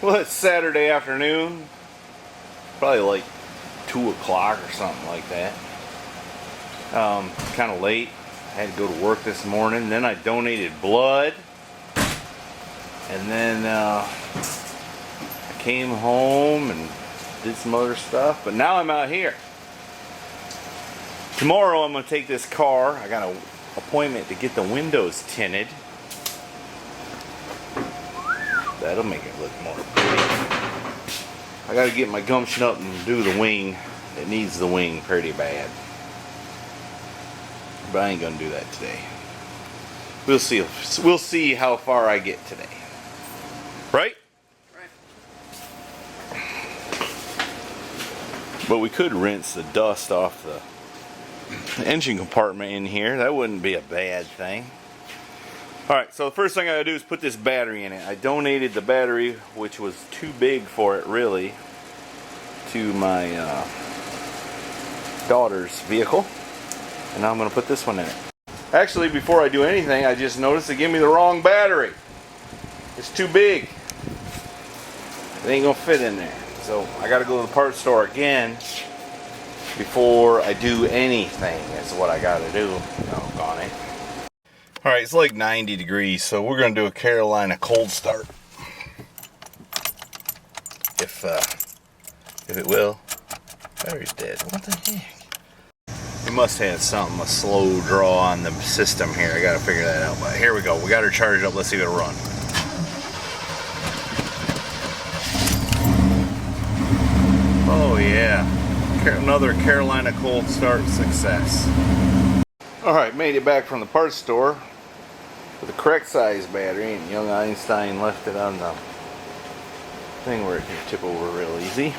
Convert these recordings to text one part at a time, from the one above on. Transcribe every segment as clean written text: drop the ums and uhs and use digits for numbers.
Well, it's Saturday afternoon, probably like 2 o'clock or something like that. Kind of late. I had to go to work this morning. Then I donated blood, and then I came home and did some other stuff. But now I'm out here. Tomorrow I'm going to take this car. I got an appointment to get the windows tinted. That'll make it look more pretty. I gotta get my gumption up and do the wing. It needs the wing pretty bad. But I ain't gonna do that today. We'll see how far I get today. Right? Right. But we could rinse the dust off the engine compartment in here. That wouldn't be a bad thing. Alright, so the first thing I gotta do is put this battery in it. I donated the battery, which was too big for it really, to my daughter's vehicle. And now I'm gonna put this one in it. Actually, before I do anything, I just noticed they gave me the wrong battery. It's too big. It ain't gonna fit in there. So I gotta go to the parts store again before I do anything. That's what I gotta do. Doggone it. Alright, it's like 90 degrees, so we're going to do a Carolina cold start. If it will. Battery's dead. What the heck? We must have something, a slow draw on the system here. I got to figure that out. But here we go. We got her charged up. Let's see if it'll run. Oh yeah. Another Carolina cold start success. Alright, made it back from the parts store with the correct size battery, and young Einstein left it on the thing where it can tip over real easy.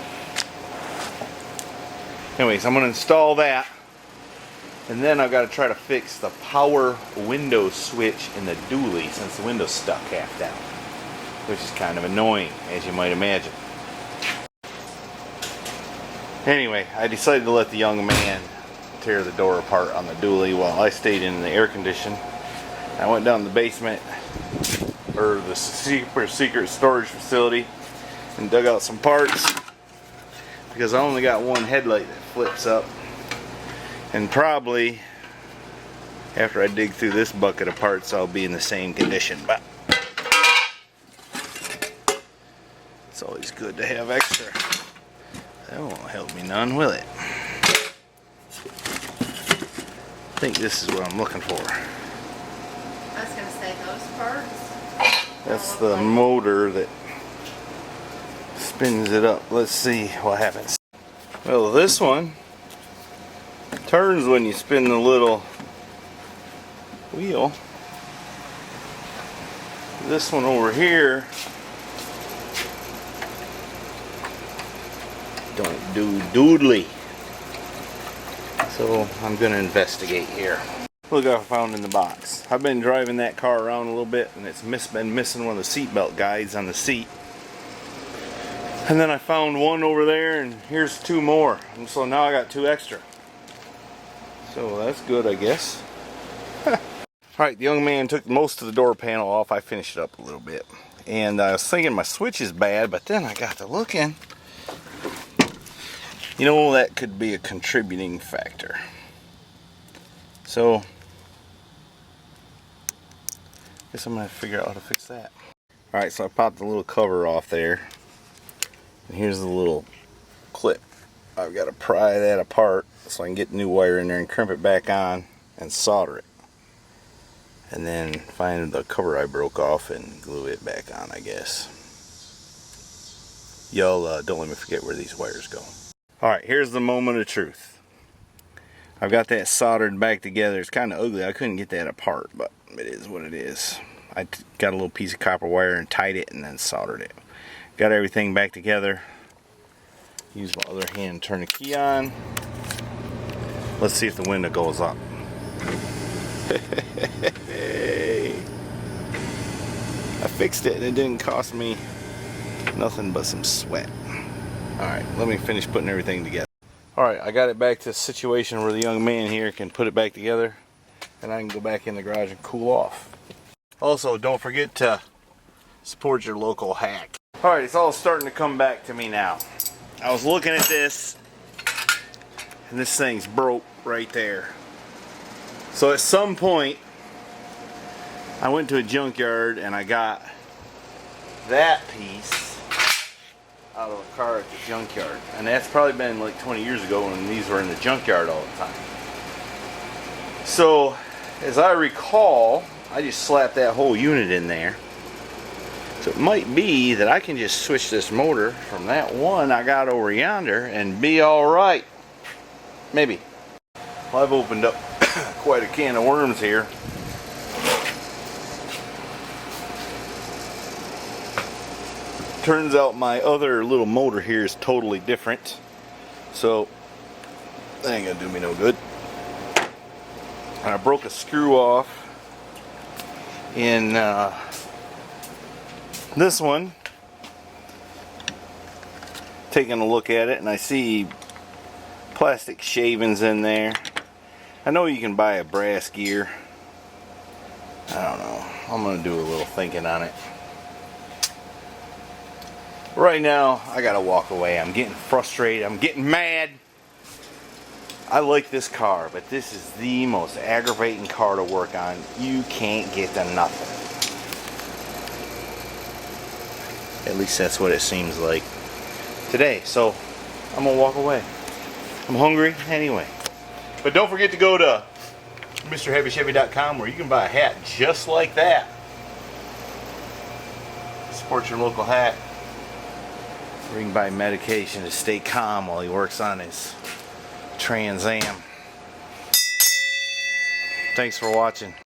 Anyways, I'm going to install that, and then I've got to try to fix the power window switch in the dually since the window's stuck half down, which is kind of annoying, as you might imagine. Anyway, I decided to let the young man tear the door apart on the dually while I stayed in the air condition. I went down to the basement, or the super secret storage facility, and dug out some parts because I only got one headlight that flips up, and probably after I dig through this bucket of parts I'll be in the same condition, but it's always good to have extra. That won't help me none, will it? I think this is what I'm looking for. I was going to say those parts. That's the motor that spins it up. Let's see what happens. Well, this one turns when you spin the little wheel. This one over here don't do doodly. So I'm going to investigate here. Look what I found in the box. I've been driving that car around a little bit, and it's been missing one of the seatbelt guides on the seat. And then I found one over there, and here's 2 more. And so now I got 2 extra. So that's good, I guess. Alright, the young man took most of the door panel off. I finished it up a little bit. And I was thinking my switch is bad, but then I got to looking. You know, that could be a contributing factor. So, I guess I'm going to figure out how to fix that. Alright, so I popped the little cover off there. And here's the little clip. I've got to pry that apart so I can get the new wire in there and crimp it back on and solder it. And then find the cover I broke off and glue it back on, I guess. Y'all don't let me forget where these wires go. Alright, here's the moment of truth. I've got that soldered back together. It's kind of ugly. I couldn't get that apart, but it is what it is. I got a little piece of copper wire and tied it and then soldered it. Got everything back together. Use my other hand to turn the key on. Let's see if the window goes up. Hey. I fixed it and it didn't cost me nothing but some sweat. Alright, let me finish putting everything together. Alright, I got it back to a situation where the young man here can put it back together and I can go back in the garage and cool off. Also, don't forget to support your local hack. Alright, it's all starting to come back to me now. I was looking at this, and this thing's broke right there. So at some point, I went to a junkyard and I got that piece out of a car at the junkyard. And that's probably been like 20 years ago when these were in the junkyard all the time. So, as I recall, I just slapped that whole unit in there. So it might be that I can just switch this motor from that one I got over yonder and be alright. Maybe. Well, I've opened up quite a can of worms here. Turns out my other little motor here is totally different. So, that ain't gonna do me no good. And I broke a screw off in this one. Taking a look at it, and I see plastic shavings in there. I know you can buy a brass gear. I don't know. I'm gonna do a little thinking on it. Right now, I gotta walk away. I'm getting frustrated. I'm getting mad. I like this car, but this is the most aggravating car to work on. You can't get to nothing. At least that's what it seems like today. So, I'm gonna walk away. I'm hungry anyway. But don't forget to go to MrHeavyChevy.com where you can buy a hat just like that. Support your local hat. Or you can buy medication to stay calm while he works on his Trans Am. Thanks for watching.